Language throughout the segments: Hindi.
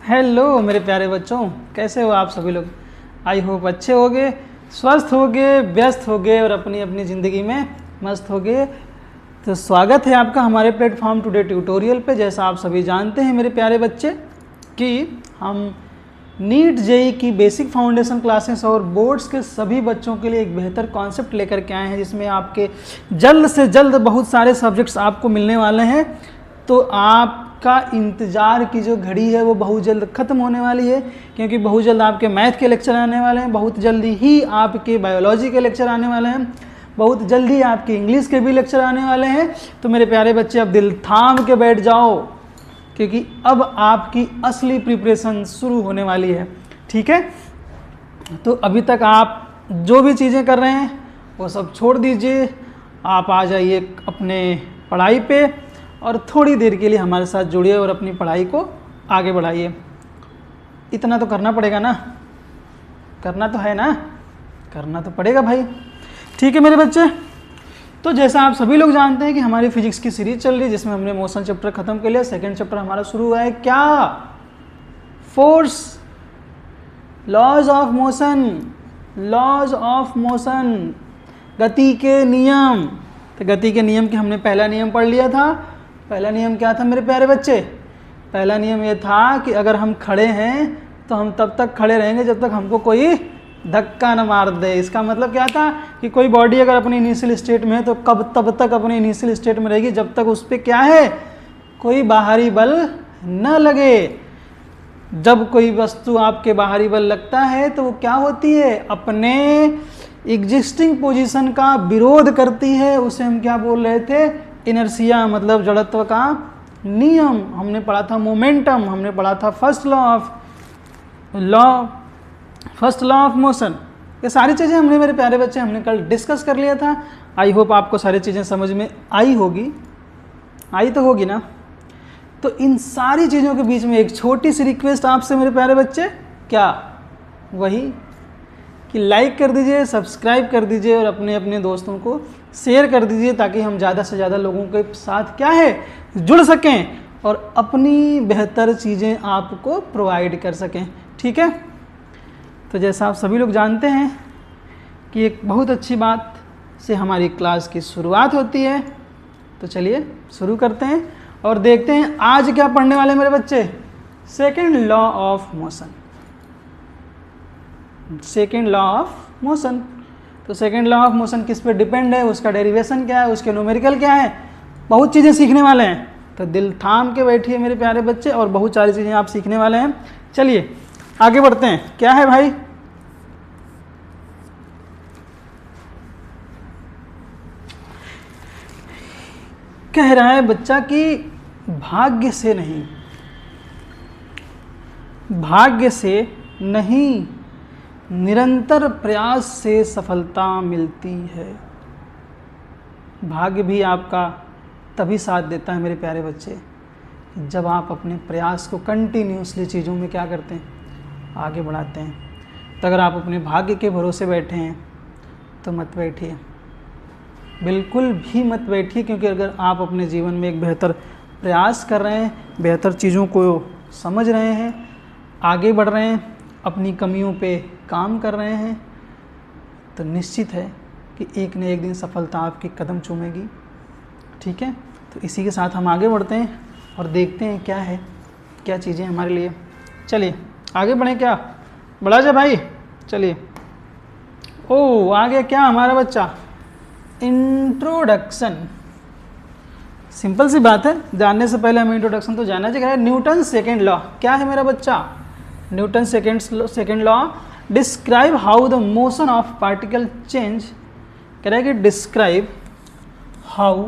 हेलो मेरे प्यारे बच्चों, कैसे हो आप सभी लोग। आई होप अच्छे होगे, स्वस्थ होगे, व्यस्त होगे और अपनी अपनी ज़िंदगी में मस्त होगे। तो स्वागत है आपका हमारे प्लेटफॉर्म टुडे ट्यूटोरियल पे। जैसा आप सभी जानते हैं मेरे प्यारे बच्चे कि हम नीट जेई की बेसिक फाउंडेशन क्लासेस और बोर्ड्स के सभी बच्चों के लिए एक बेहतर कॉन्सेप्ट लेकर के आए हैं, जिसमें आपके जल्द से जल्द बहुत सारे सब्जेक्ट्स आपको मिलने वाले हैं। तो आपका इंतज़ार की जो घड़ी है वो बहुत जल्द ख़त्म होने वाली है, क्योंकि बहुत जल्द आपके मैथ के लेक्चर आने वाले हैं, बहुत जल्दी ही आपके बायोलॉजी के लेक्चर आने वाले हैं, बहुत जल्दी आपके इंग्लिश के भी लेक्चर आने वाले हैं। तो मेरे प्यारे बच्चे अब दिल थाम के बैठ जाओ, क्योंकि अब आपकी असली प्रिपरेशन शुरू होने वाली है। ठीक है, तो अभी तक आप जो भी चीज़ें कर रहे हैं वो सब छोड़ दीजिए, आप आ जाइए अपने पढ़ाई पे और थोड़ी देर के लिए हमारे साथ जुड़िए और अपनी पढ़ाई को आगे बढ़ाइए। इतना तो करना पड़ेगा ना, करना तो है ना, करना तो पड़ेगा भाई। ठीक है मेरे बच्चे, तो जैसा आप सभी लोग जानते हैं कि हमारी फिजिक्स की सीरीज चल रही है, जिसमें हमने मोशन चैप्टर खत्म कर लिया। सेकंड चैप्टर हमारा शुरू हुआ है क्या, force, laws of motion, laws of motion, गति के नियम। तो गति के नियम के हमने पहला नियम पढ़ लिया था। पहला नियम क्या था मेरे प्यारे बच्चे? पहला नियम ये था कि अगर हम खड़े हैं तो हम तब तक खड़े रहेंगे जब तक हमको कोई धक्का न मार दे। इसका मतलब क्या था कि कोई बॉडी अगर अपनी इनिशियल स्टेट में है तो तब तक अपनी इनिशियल स्टेट में रहेगी जब तक उस पर क्या है, कोई बाहरी बल न लगे। जब कोई वस्तु आपके बाहरी बल लगता है तो वो क्या होती है, अपने एग्जिस्टिंग पोजीशन का विरोध करती है। उसे हम क्या बोल रहे थे, इनर्शिया, मतलब जड़त्व का नियम। हमने पढ़ा था मोमेंटम, हमने पढ़ा था फर्स्ट लॉ ऑफ मोशन। ये सारी चीज़ें हमने मेरे प्यारे बच्चे हमने कल डिस्कस कर लिया था। आई होप आपको सारी चीज़ें समझ में आई होगी, आई तो होगी ना। तो इन सारी चीज़ों के बीच में एक छोटी सी रिक्वेस्ट आपसे मेरे प्यारे बच्चे, क्या, वही कि लाइक कर दीजिए, सब्सक्राइब कर दीजिए और अपने अपने दोस्तों को शेयर कर दीजिए, ताकि हम ज़्यादा से ज़्यादा लोगों के साथ क्या है, जुड़ सकें और अपनी बेहतर चीज़ें आपको प्रोवाइड कर सकें। ठीक है, तो जैसा आप सभी लोग जानते हैं कि एक बहुत अच्छी बात से हमारी क्लास की शुरुआत होती है। तो चलिए शुरू करते हैं और देखते हैं आज क्या पढ़ने वाले मेरे बच्चे। Second law of motion, second law of motion. तो सेकेंड लॉ ऑफ मोशन किस पे डिपेंड है, उसका डेरिवेशन क्या है, उसके न्यूमेरिकल क्या है, बहुत चीज़ें सीखने वाले हैं। तो दिल थाम के बैठिए मेरे प्यारे बच्चे, और बहुत सारी चीज़ें आप सीखने वाले हैं। चलिए आगे बढ़ते हैं। क्या है भाई, कह रहा है बच्चा कि भाग्य से नहीं, भाग्य से नहीं, निरंतर प्रयास से सफलता मिलती है। भाग्य भी आपका तभी साथ देता है मेरे प्यारे बच्चे जब आप अपने प्रयास को कंटिन्यूसली चीज़ों में क्या करते हैं, आगे बढ़ाते हैं। तो अगर आप अपने भाग्य के भरोसे बैठे हैं तो मत बैठिए, बिल्कुल भी मत बैठिए, क्योंकि अगर आप अपने जीवन में एक बेहतर प्रयास कर रहे हैं, बेहतर चीज़ों को समझ रहे हैं, आगे बढ़ रहे हैं, अपनी कमियों पे काम कर रहे हैं, तो निश्चित है कि एक न एक दिन सफलता आपके कदम चूमेगी। ठीक है, तो इसी के साथ हम आगे बढ़ते हैं और देखते हैं क्या है, क्या चीज़ें हमारे लिए। चलिए आगे बढ़ें, क्या बढ़ा जाए भाई। चलिए, ओ आ गया क्या हमारा बच्चा, इंट्रोडक्शन। सिंपल सी बात है, जानने से पहले हमें इंट्रोडक्शन तो जानना चाहिए। न्यूटन सेकेंड लॉ क्या है मेरा बच्चा, Newton second law describe how the motion of particle change. कह रहा है कि describe how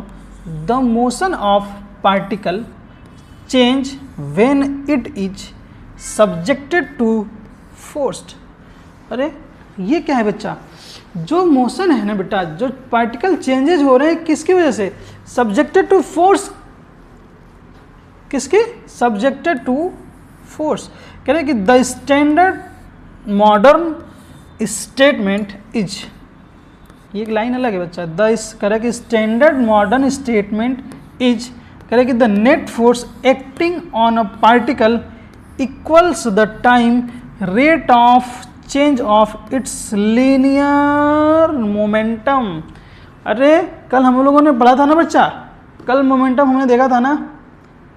the motion of particle change when it is subjected to force. अरे ये क्या है बच्चा, जो मोशन है ना बेटा, जो पार्टिकल चेंजेज हो रहे हैं किसकी वजह से, सब्जेक्टेड टू फोर्स। किसके, सब्जेक्टेड टू फोर्स। कह रहे हैं कि the standard modern statement is, ये एक लाइन अलग है बच्चा, द कह रहा है कि स्टैंडर्ड मॉडर्न स्टेटमेंट इज, कह रहे हैं कि the net force acting on a particle equals the time rate of change of its linear momentum. अरे कल हम लोगों ने पढ़ा था ना बच्चा, कल मोमेंटम हमने देखा था ना,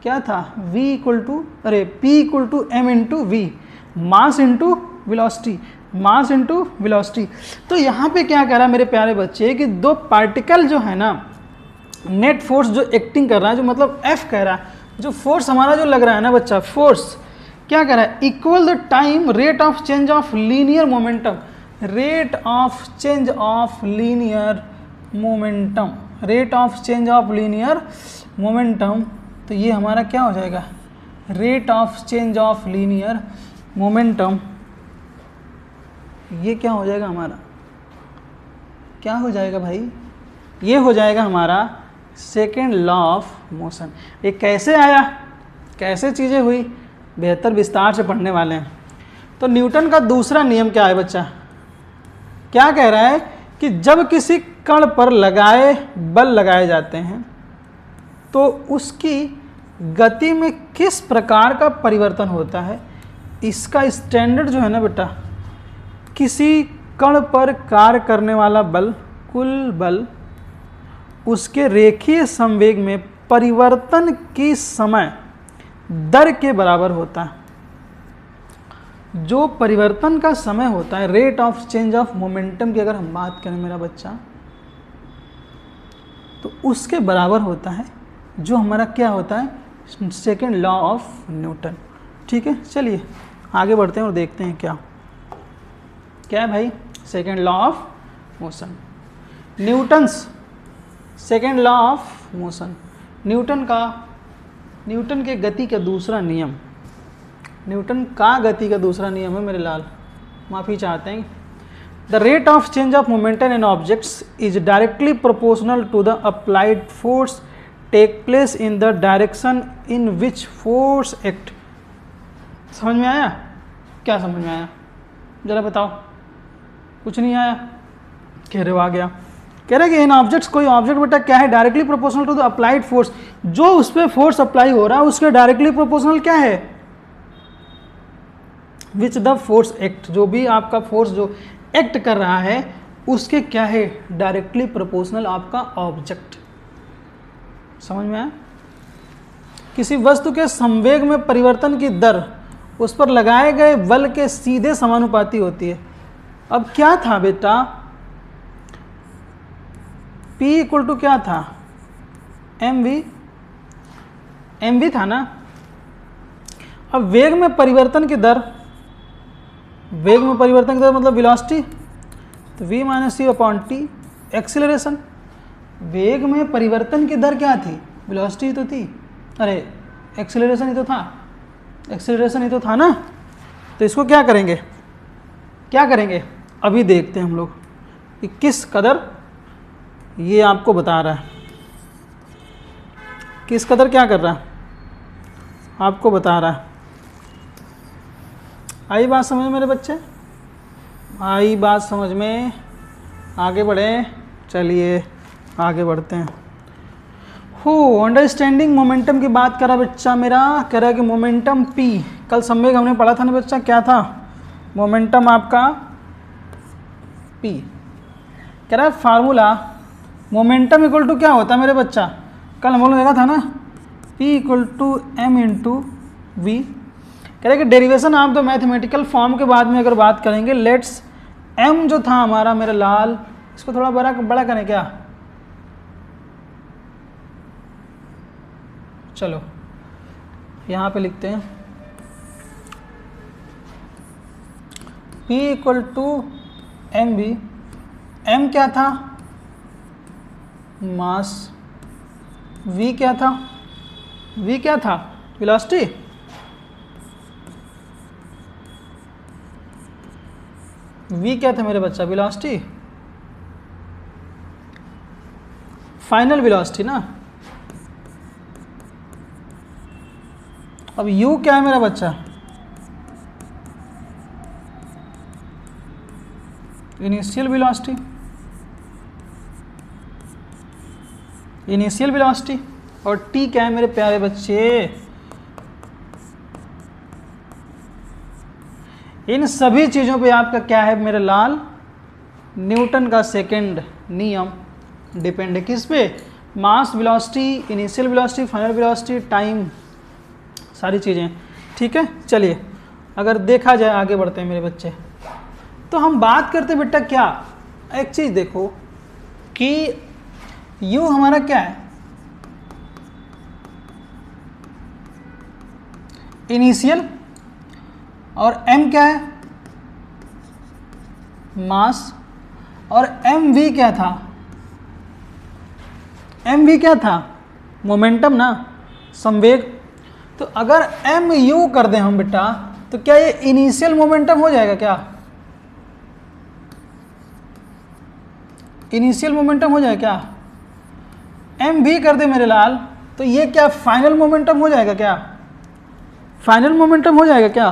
क्या था, v equal to p equal to m into v, mass into velocity, mass into velocity. तो यहाँ पे क्या कह रहा है मेरे प्यारे बच्चे कि दो पार्टिकल जो है ना, नेट फोर्स जो एक्टिंग कर रहा है, जो मतलब F कह रहा है, जो फोर्स हमारा जो लग रहा है ना बच्चा, फोर्स क्या कह रहा है, equal the time rate of change of linear momentum, rate of change of linear momentum, rate of change of linear momentum. तो ये हमारा क्या हो जाएगा, rate of change of linear momentum, ये क्या हो जाएगा हमारा, क्या हो जाएगा भाई, ये हो जाएगा हमारा सेकेंड लॉ ऑफ मोशन। ये कैसे आया, कैसे चीज़ें हुई, बेहतर विस्तार से पढ़ने वाले हैं। तो न्यूटन का दूसरा नियम क्या है बच्चा, क्या कह रहा है कि जब किसी कण पर बल लगाए जाते हैं तो उसकी गति में किस प्रकार का परिवर्तन होता है। इसका स्टैंडर्ड जो है ना बेटा, किसी कण पर कार्य करने वाला बल, कुल बल, उसके रेखीय संवेग में परिवर्तन की समय दर के बराबर होता है। जो परिवर्तन का समय होता है, rate of change of momentum की अगर हम बात करें मेरा बच्चा, तो उसके बराबर होता है जो हमारा क्या होता है, सेकेंड लॉ ऑफ न्यूटन। ठीक है, चलिए आगे बढ़ते हैं और देखते हैं क्या है भाई, second law of motion, Newton's second law of motion, Newton के गति का दूसरा नियम, न्यूटन का गति का दूसरा नियम है मेरे लाल, माफ़ी चाहते हैं। The rate of change of momentum in objects is directly proportional to the applied force take place in the direction in which force act. समझ में आया, क्या समझ में आया जरा बताओ, कुछ नहीं आया, कह रहे हो आ गया, कह रहे कि इन ऑब्जेक्ट्स, कोई ऑब्जेक्ट बेटा क्या है, directly proportional to the applied force, जो उस पर फोर्स अप्लाई हो रहा है उसके डायरेक्टली प्रोपोर्शनल क्या है, विच द फोर्स एक्ट, जो भी आपका फोर्स जो एक्ट कर रहा है उसके क्या है, डायरेक्टली प्रोपोर्शनल आपका ऑब्जेक्ट। समझ में आया, किसी वस्तु के संवेग में परिवर्तन की दर उस पर लगाए गए बल के सीधे समानुपाती होती है। अब क्या था बेटा, P इक्वल टू क्या था, mv था ना। अब वेग में परिवर्तन की दर, वेग में परिवर्तन की दर मतलब वेलोसिटी, तो v माइनस सी अपॉन टी, एक्सीलरेशन, वेग में परिवर्तन की दर क्या थी, वेलोसिटी तो थी, अरे एक्सीलरेशन ही तो था, एक्सीलरेशन ही तो था ना। तो इसको क्या करेंगे, अभी देखते हैं हम लोग कि किस कदर ये आपको बता रहा है, किस कदर क्या कर रहा है, आपको बता रहा है। आई बात समझ में मेरे बच्चे, आई बात समझ में, आगे बढ़े, चलिए आगे बढ़ते हैं। अंडरस्टैंडिंग मोमेंटम की बात करा बच्चा मेरा, कह रहा है कि मोमेंटम P, कल संवेग हमने पढ़ा था ना बच्चा, क्या था, मोमेंटम आपका P, कह रहा है फार्मूला मोमेंटम इक्वल टू क्या होता है मेरे बच्चा, कल हम लोगों ने देखा था ना, P equal to m into v. कह रहे कि डेरिवेशन आप तो मैथमेटिकल फॉर्म के बाद में अगर बात करेंगे, लेट्स m जो था हमारा मेरे लाल, इसको थोड़ा बड़ा करें क्या, चलो यहाँ पे लिखते हैं P equal to m b, m क्या था, मास, v क्या था, वेलोसिटी, v क्या था मेरे बच्चा, वेलोसिटी, फाइनल वेलोसिटी ना। अब u क्या है मेरा बच्चा, इनिशियल वेलोसिटी, और t क्या है मेरे प्यारे बच्चे, इन सभी चीज़ों पे आपका क्या है मेरे लाल, न्यूटन का सेकंड नियम डिपेंड है किस पे, mass, velocity, initial velocity, final velocity, time, सारी चीज़ें। ठीक है, चलिए अगर देखा जाए आगे बढ़ते हैं मेरे बच्चे, तो हम बात करते हैं बेटा क्या, एक चीज़ देखो कि यू हमारा क्या है, इनिशियल, और एम क्या है, मास, और एम वी क्या था, एम वी क्या था, मोमेंटम ना, संवेग। तो अगर एम यू कर दें हम बेटा, तो क्या ये इनिशियल मोमेंटम हो जाएगा क्या, इनिशियल मोमेंटम हो जाएगा क्या, एम वी कर दे मेरे लाल, तो ये क्या फाइनल मोमेंटम हो जाएगा क्या, फाइनल मोमेंटम हो जाएगा क्या।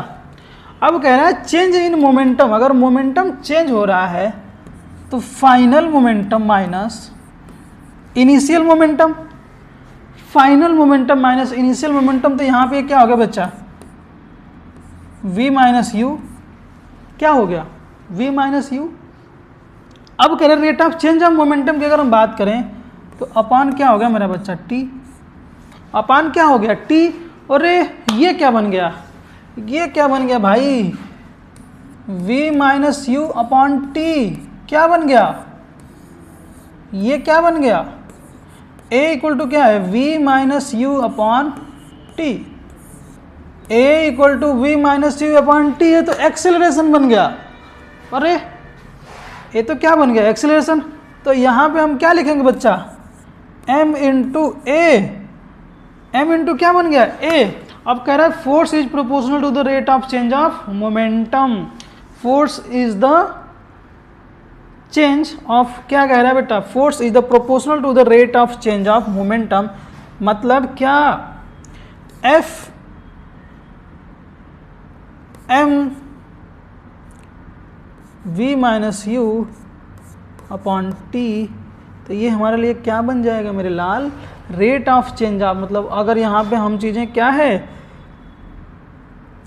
अब कह रहा है चेंज इन मोमेंटम, अगर मोमेंटम चेंज हो रहा है तो final momentum minus initial momentum, final momentum minus initial momentum, तो यहाँ पे क्या हो गया बच्चा, v माइनस यू, क्या हो गया, v माइनस यू। अब कह रहे rate of change of momentum की अगर हम बात करें तो अपान क्या हो गया मेरा बच्चा, t, अपान क्या हो गया t, अरे ये क्या बन गया, ये क्या बन गया भाई, v minus u upon t, क्या बन गया, ये क्या बन गया, a इक्वल टू क्या है, v minus u upon t, a equal to v minus u upon t है, तो एक्सेलरेशन बन गया। अरे ये तो क्या बन गया, एक्सेलरेशन। तो यहाँ पे हम क्या लिखेंगे बच्चा, m into a, m into क्या बन गया, a। अब कह रहा है force is proportional to the rate of change of momentum, force is the change of, क्या कह रहा है बेटा, force is the proportional to the rate of change of momentum, मतलब क्या, F m v minus u upon t, तो ये हमारे लिए क्या बन जाएगा मेरे लाल, रेट ऑफ चेंज ऑफ, मतलब अगर यहाँ पे हम चीज़ें क्या है,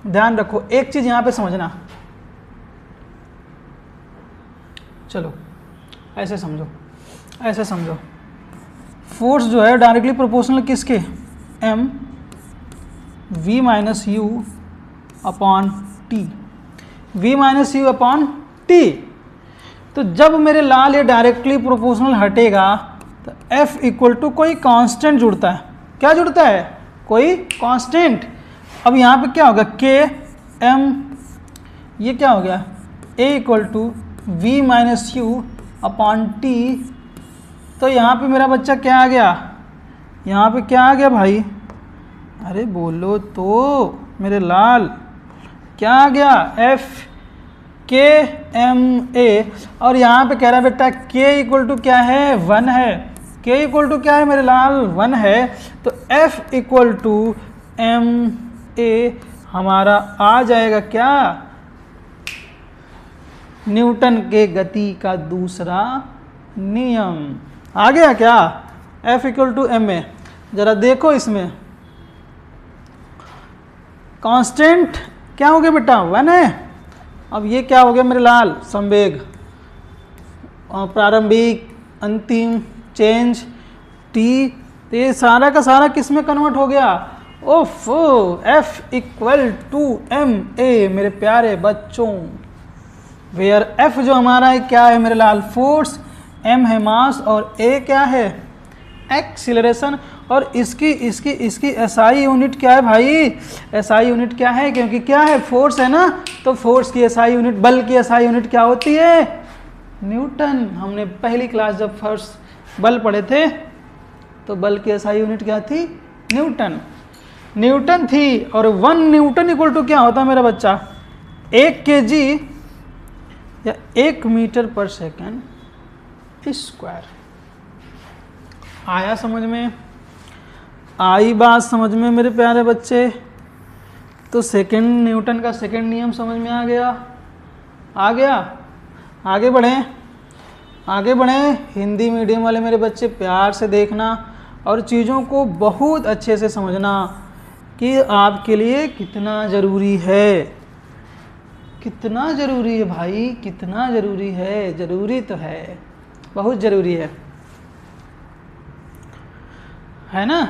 ध्यान रखो एक चीज़ यहाँ पे समझना, चलो ऐसे समझो, ऐसे समझो, फोर्स जो है डायरेक्टली प्रोपोर्शनल किसके, m v minus u upon t, v minus u upon t. तो जब मेरे लाल ये डायरेक्टली प्रोपोर्शनल हटेगा तो F इक्वल टू कोई कांस्टेंट जुड़ता है, क्या जुड़ता है, कोई कांस्टेंट। अब यहाँ पे क्या होगा, K M, ये क्या हो गया, A equal to v minus u upon t. तो यहाँ पे मेरा बच्चा क्या आ गया, यहाँ पे क्या आ गया भाई, अरे बोलो तो मेरे लाल, क्या आ गया, एफ के एम ए। और यहाँ पे कह रहा है बेटा के इक्वल टू क्या है, 1 है, के इक्वल टू क्या है मेरे लाल, 1 है। तो F equal to m a हमारा आ जाएगा क्या, न्यूटन के गति का दूसरा नियम। आ गया क्या, F equal to m a. जरा देखो इसमें कांस्टेंट क्या हो गया बेटा, 1 है। अब ये क्या हो गया मेरे लाल, संवेग, प्रारंभिक, अंतिम, चेंज, टी। तो ये सारा का सारा किस में कन्वर्ट हो गया, ओफो, F equal to m a मेरे प्यारे बच्चों। वेयर एफ जो हमारा है क्या है मेरे लाल, फोर्स, एम है मास और ए क्या है, एक्सीलरेशन। और इसकी एसआई यूनिट क्या है भाई, एसआई यूनिट क्या है, क्योंकि क्या है फोर्स है ना, तो फोर्स की एसआई यूनिट, बल की एसआई यूनिट क्या होती है, न्यूटन। हमने पहली क्लास जब फर्स्ट बल पढ़े थे तो बल की एसआई यूनिट क्या थी, न्यूटन, न्यूटन थी। और 1 न्यूटन इक्वल टू क्या होता है मेरा बच्चा, 1 kg या 1 मीटर पर सेकेंड स्क्वायर। आया समझ में, आई बात समझ में मेरे प्यारे बच्चे। तो सेकंड न्यूटन का सेकंड नियम समझ में आ गया, आ गया। आगे बढ़ें, आगे बढ़ें। हिंदी मीडियम वाले मेरे बच्चे प्यार से देखना और चीज़ों को बहुत अच्छे से समझना कि आपके लिए कितना ज़रूरी है। कितना ज़रूरी है भाई, कितना ज़रूरी है, ज़रूरी तो है, बहुत ज़रूरी है ना।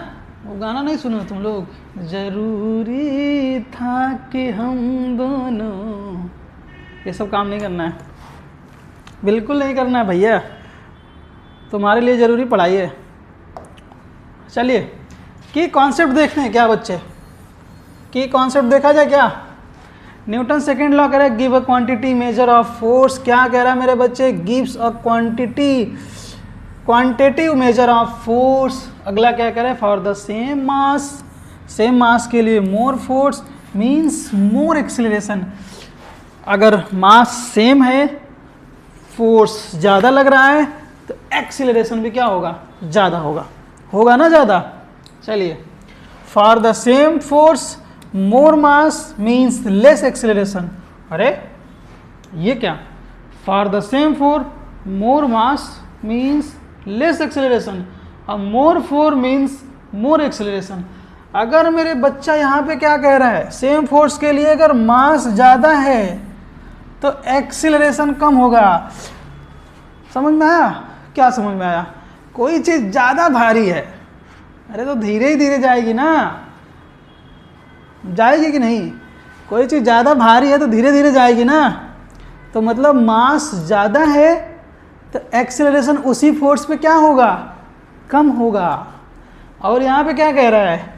वो गाना नहीं सुना तुम लोग, ज़रूरी था कि हम दोनों। ये सब काम नहीं करना है, बिल्कुल नहीं करना है भैया, तुम्हारे लिए ज़रूरी पढ़ाई है। चलिए की कॉन्सेप्ट देखते हैं क्या बच्चे, की कॉन्सेप्ट देखा जाए क्या। न्यूटन सेकेंड लॉ कह रहा है give a quantity measure of force. क्या कह रहा है मेरे बच्चे, gives a quantity, quantitative measure of force. अगला क्या कह रहा है, for the same mass, same mass के लिए more force means more acceleration. अगर मास सेम है, फोर्स ज़्यादा लग रहा है, तो एक्सीलरेशन भी क्या होगा, ज़्यादा होगा, होगा ना ज़्यादा। चलिए, for the same force more mass means less acceleration. अरे ये क्या, for the same four more mass means less acceleration और मोर फोर मीन्स मोर एक्सीलरेशन। अगर मेरे बच्चा यहाँ पे क्या कह रहा है, सेम फोर्स के लिए अगर मास ज़्यादा है तो एक्सीलरेशन कम होगा। समझ में आया, क्या समझ में आया, कोई चीज़ ज़्यादा भारी है, अरे तो धीरे ही धीरे जाएगी ना, जाएगी कि नहीं। कोई चीज़ ज़्यादा भारी है तो धीरे धीरे जाएगी ना, तो मतलब मास ज़्यादा है तो एक्सेलरेशन उसी फोर्स पे क्या होगा, कम होगा। और यहाँ पे क्या कह रहा है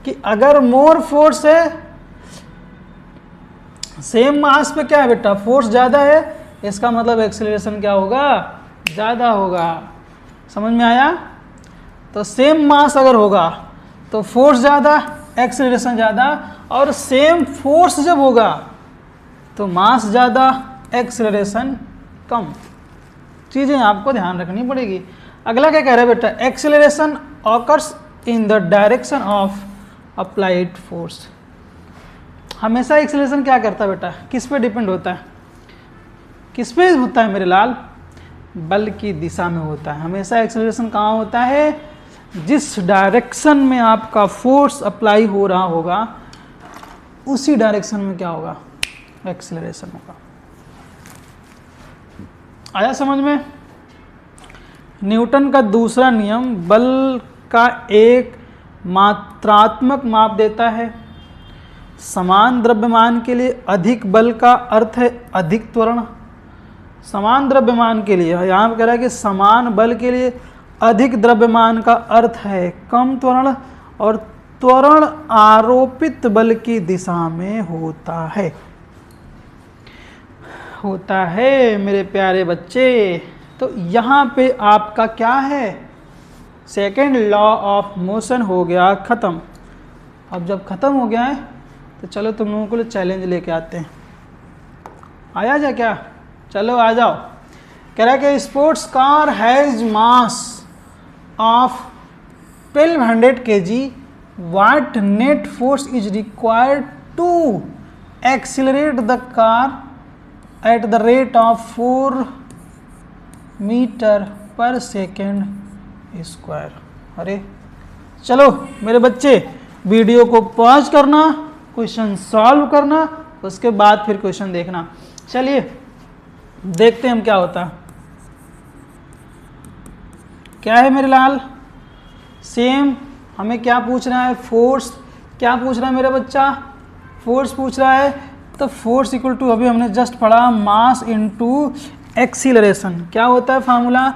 कि अगर मोर फोर्स है, सेम मास पे क्या है बेटा, फोर्स ज़्यादा है, इसका मतलब एक्सेलरेशन क्या होगा, ज़्यादा होगा। समझ में आया। तो सेम मास अगर होगा तो फोर्स ज़्यादा, एक्सेलरेशन ज़्यादा, और सेम फोर्स जब होगा तो मास ज़्यादा, एक्सेलरेशन कम। चीज़ें आपको ध्यान रखनी पड़ेगी। अगला क्या कह रहा है बेटा, acceleration occurs in the direction of applied force. हमेशा एक्सेलरेशन क्या करता है बेटा, किस पे डिपेंड होता है, किस पे होता है मेरे लाल, बल की दिशा में होता है। हमेशा एक्सेलरेशन कहाँ होता है, जिस डायरेक्शन में आपका फोर्स अप्लाई हो रहा होगा उसी डायरेक्शन में क्या होगा, एक्सेलरेशन होगा। आया समझ में। न्यूटन का दूसरा नियम बल का एक मात्रात्मक माप देता है। समान द्रव्यमान के लिए अधिक बल का अर्थ है अधिक त्वरण। समान द्रव्यमान के लिए, यहाँ पर कह रहा है कि समान बल के लिए अधिक द्रव्यमान का अर्थ है कम त्वरण, और त्वरण आरोपित बल की दिशा में होता है मेरे प्यारे बच्चे। तो यहाँ पे आपका क्या है, सेकेंड लॉ ऑफ मोशन हो गया ख़त्म। अब जब ख़त्म हो गया है तो चलो तुम लोगों को लिए चैलेंज लेके आते हैं। आया जा क्या, चलो आ जाओ। कह रहा है कि sports car has mass of 1200 kg, what net force is required to accelerate the car at the rate of 4 meter per second square। अरे चलो मेरे बच्चे, वीडियो को पॉज करना, क्वेश्चन सॉल्व करना, उसके बाद फिर क्वेश्चन देखना। चलिए देखते हैं हम क्या होता है। क्या है मेरे लाल, सेम हमें क्या पूछ रहा है, फोर्स। क्या पूछ रहा है मेरा बच्चा, फोर्स पूछ रहा है। तो फोर्स इक्वल टू, अभी हमने जस्ट पढ़ा, मास इनटू एक्सीलरेशन। क्या होता है फार्मूला,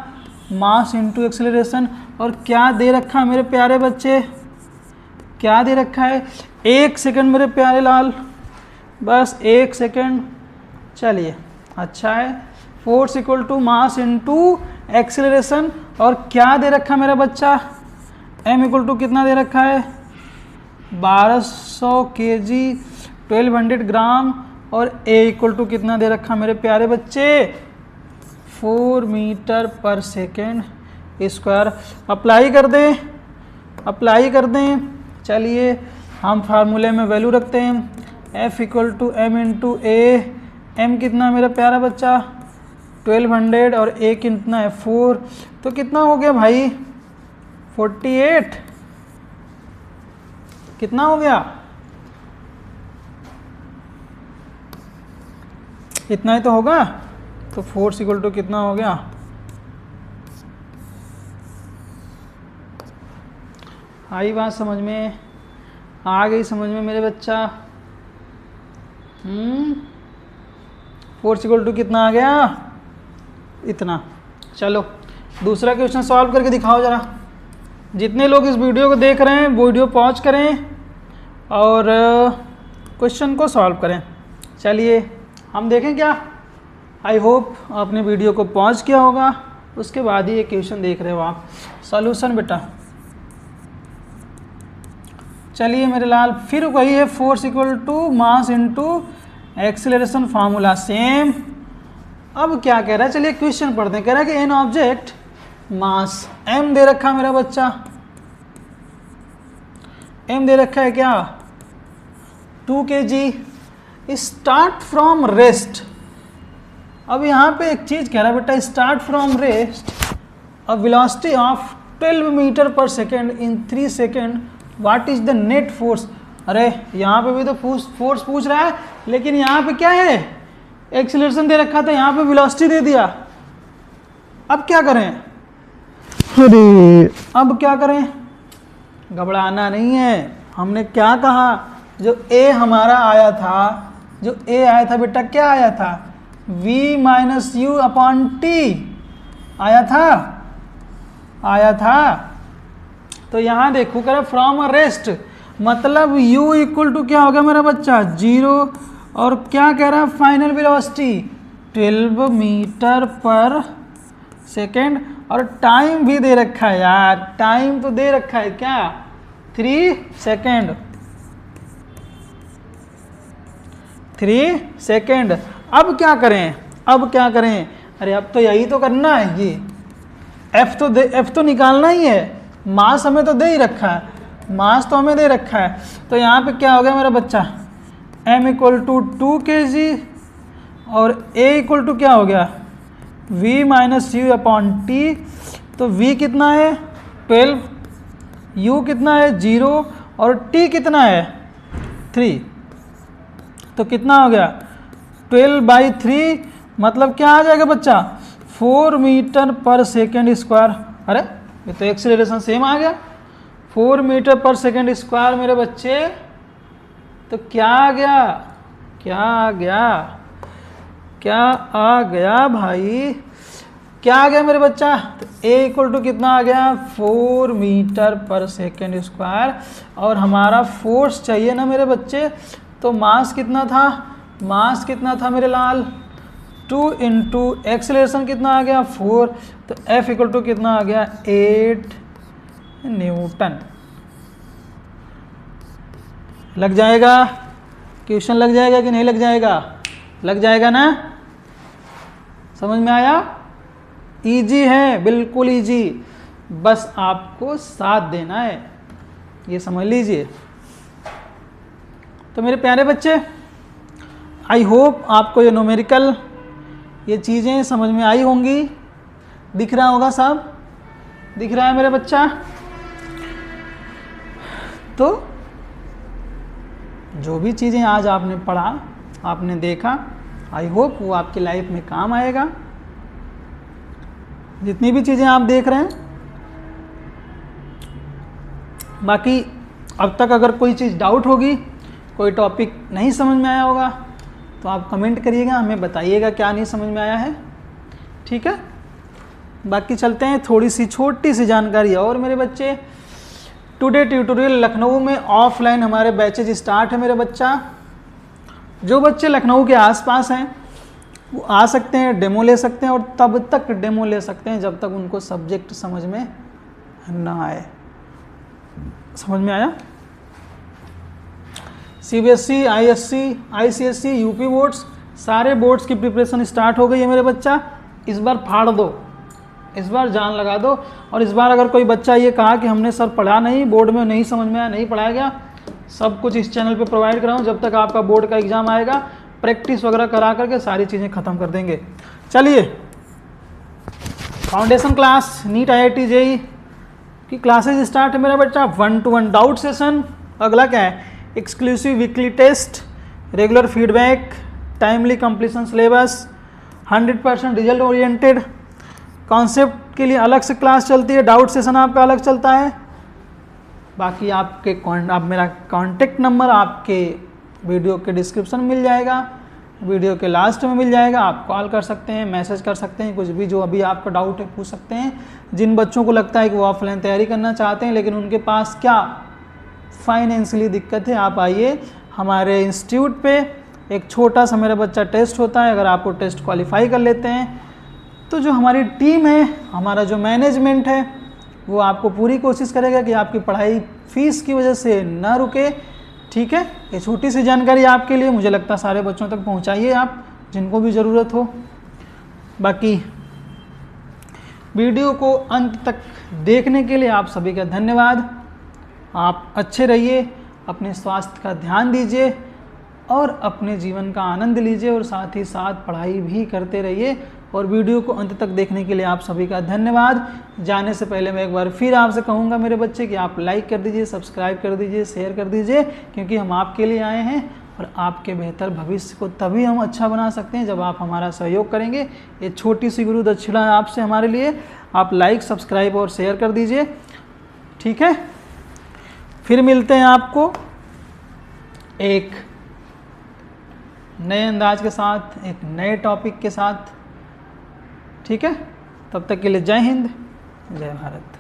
मास इनटू एक्सीलरेशन। और क्या दे रखा है मेरे प्यारे बच्चे, क्या दे रखा है, 1 सेकंड मेरे प्यारे लाल, बस 1 सेकंड। चलिए अच्छा है, force equal to mass into acceleration. और क्या दे रखा है मेरा बच्चा, m इक्वल टू कितना दे रखा है, 1200 kg 1200 ग्राम, और a इक्वल टू कितना दे रखा मेरे प्यारे बच्चे, 4 metre per second square. Apply कर दें, अप्लाई कर दें। चलिए हम फार्मूले में वैल्यू रखते हैं, F equal to m into a. m कितना मेरा प्यारा बच्चा, 1200, और a कितना है 4, तो कितना हो गया भाई 48। कितना हो गया, इतना ही तो होगा। तो फोर्स इक्वल टू कितना हो गया, आई बात समझ में, आ गई समझ में मेरे बच्चा। फोर्स इक्वल टू कितना आ गया, इतना। चलो दूसरा क्वेश्चन सॉल्व करके दिखाओ जरा। जितने लोग इस वीडियो को देख रहे हैं वीडियो पॉज करें और क्वेश्चन को सॉल्व करें। चलिए हम देखें क्या। आई होप आपने वीडियो को पॉज किया होगा, उसके बाद ही ये क्वेश्चन देख रहे हो आप। सॉल्यूशन बेटा, चलिए मेरे लाल, फिर वही है force equal to mass into acceleration formula same. अब क्या कह रहा है, चलिए क्वेश्चन पढ़ते हैं। कह रहा है कि एन ऑब्जेक्ट मास m दे रखा है मेरा बच्चा, m दे रखा है क्या 2 kg, स्टार्ट फ्रॉम रेस्ट। अब यहाँ पे एक चीज कह रहा है बेटा, start from rest a velocity of 12 metre per second in 3 second, what is the net force. अरे यहाँ पे भी तो फोर्स पूछ रहा है, लेकिन यहाँ पे क्या है, एक्सीलरेशन दे रखा था, यहाँ पे वेलोसिटी दे दिया। अब क्या करें, अरे अब क्या करें, घबराना नहीं है। हमने क्या कहा, जो a हमारा आया था, जो a आया था बेटा, क्या आया था, v minus u upon T आया था। तो यहाँ देखो कह रहा फ्रॉम अ रेस्ट, मतलब u इक्वल टू क्या होगा मेरा बच्चा 0, और क्या कह रहा है final velocity 12 metre per second, और टाइम भी दे रखा है यार, टाइम तो दे रखा है क्या 3 सेकेंड, 3 सेकेंड। अब क्या करें, अब क्या करें, अरे अब तो यही तो करना है, ये एफ तो निकालना ही है, मास हमें तो दे ही रखा है, मास तो हमें दे रखा है। तो यहाँ पे क्या हो गया मेरा बच्चा, m इक्वल टू 2 kg और a इक्वल टू क्या हो गया v minus u upon t. तो v कितना है 12, u कितना है 0 और t कितना है 3। तो कितना हो गया 12/3, मतलब क्या आ जाएगा बच्चा 4 मीटर पर सेकेंड स्क्वायर। अरे ये तो एक्सीलरेशन सेम आ गया, 4 मीटर पर सेकेंड स्क्वायर मेरे बच्चे। तो क्या आ गया, क्या आ गया, क्या आ गया भाई, क्या आ गया मेरे बच्चा। तो a इक्वल टू कितना आ गया 4 मीटर पर सेकेंड स्क्वायर, और हमारा फोर्स चाहिए ना मेरे बच्चे। तो मास कितना था, मास कितना था मेरे लाल 2 इंटू एक्सीलरेशन कितना आ गया 4। तो F इक्वल टू कितना आ गया 8 न्यूटन। लग जाएगा क्वेश्चन, लग जाएगा कि नहीं लग जाएगा, लग जाएगा ना, समझ में आया। इजी है, बिल्कुल इजी, बस आपको साथ देना है, ये समझ लीजिए। तो मेरे प्यारे बच्चे, आई होप आपको ये न्यूमेरिकल ये चीज़ें समझ में आई होंगी। दिख रहा होगा सब, दिख रहा है मेरा बच्चा। तो जो भी चीज़ें आज आपने पढ़ा, आपने देखा, आई होप वो आपकी लाइफ में काम आएगा। जितनी भी चीज़ें आप देख रहे हैं, बाकी अब तक अगर कोई चीज़ डाउट होगी, कोई टॉपिक नहीं समझ में आया होगा, तो आप कमेंट करिएगा, हमें बताइएगा क्या नहीं समझ में आया है, ठीक है। बाकी चलते हैं, थोड़ी सी छोटी सी जानकारी और मेरे बच्चे। टुडे ट्यूटोरियल लखनऊ में ऑफलाइन हमारे बैचेज स्टार्ट है मेरे बच्चा। जो बच्चे लखनऊ के आसपास हैं वो आ सकते हैं, डेमो ले सकते हैं, और तब तक डेमो ले सकते हैं जब तक उनको सब्जेक्ट समझ में ना आए। समझ में आया। CBSE, ISC, ICSE, UP boards, सारे बोर्ड्स की प्रिपरेशन स्टार्ट हो गई है मेरे बच्चा। इस बार फाड़ दो, इस बार जान लगा दो। और इस बार अगर कोई बच्चा ये कहा कि हमने सर पढ़ा नहीं, बोर्ड में नहीं समझ में आया, नहीं पढ़ाया गया, सब कुछ इस चैनल पे प्रोवाइड कराऊँ। जब तक आपका बोर्ड का एग्ज़ाम आएगा, प्रैक्टिस वगैरह करा करके सारी चीज़ें ख़त्म कर देंगे। चलिए, foundation class NEET IIT JEE की क्लासेज स्टार्ट है मेरा बच्चा। 1-to-1 doubt session. अगला क्या है, exclusive weekly test, regular feedback, timely completion syllabus, 100% result oriented, concept के लिए अलग से क्लास चलती है, डाउट सेशन आपका अलग चलता है। बाकी आप मेरा कॉन्टेक्ट नंबर आपके वीडियो के डिस्क्रिप्शन में मिल जाएगा, वीडियो के लास्ट में मिल जाएगा। आप कॉल कर सकते हैं, मैसेज कर सकते हैं, कुछ भी जो अभी आपका डाउट है पूछ सकते हैं। जिन बच्चों को लगता है कि वो ऑफलाइन तैयारी करना चाहते हैं लेकिन उनके पास क्या फाइनेंशियली दिक्कत है, आप आइए हमारे इंस्टीट्यूट पे। एक छोटा सा मेरा बच्चा टेस्ट होता है, अगर आप वो टेस्ट क्वालिफाई कर लेते हैं तो जो हमारी टीम है, हमारा जो मैनेजमेंट है, वो आपको पूरी कोशिश करेगा कि आपकी पढ़ाई फीस की वजह से ना रुके। ठीक है, ये छोटी सी जानकारी आपके लिए, मुझे लगता है सारे बच्चों तक पहुंचाइए आप, जिनको भी ज़रूरत हो। बाकी वीडियो को अंत तक देखने के लिए आप सभी का धन्यवाद। आप अच्छे रहिए, अपने स्वास्थ्य का ध्यान दीजिए और अपने जीवन का आनंद लीजिए और साथ ही साथ पढ़ाई भी करते रहिए। और वीडियो को अंत तक देखने के लिए आप सभी का धन्यवाद। जाने से पहले मैं एक बार फिर आपसे कहूँगा मेरे बच्चे कि आप लाइक कर दीजिए, सब्सक्राइब कर दीजिए, शेयर कर दीजिए, क्योंकि हम आपके लिए आए हैं और आपके बेहतर भविष्य को तभी हम अच्छा बना सकते हैं जब आप हमारा सहयोग करेंगे। ये छोटी सी गुरु दक्षिणा है आपसे हमारे लिए, आप लाइक, सब्सक्राइब और शेयर कर दीजिए। ठीक है, फिर मिलते हैं आपको एक नए अंदाज के साथ, एक नए टॉपिक के साथ। ठीक है, तब तक के लिए जय हिंद, जय भारत।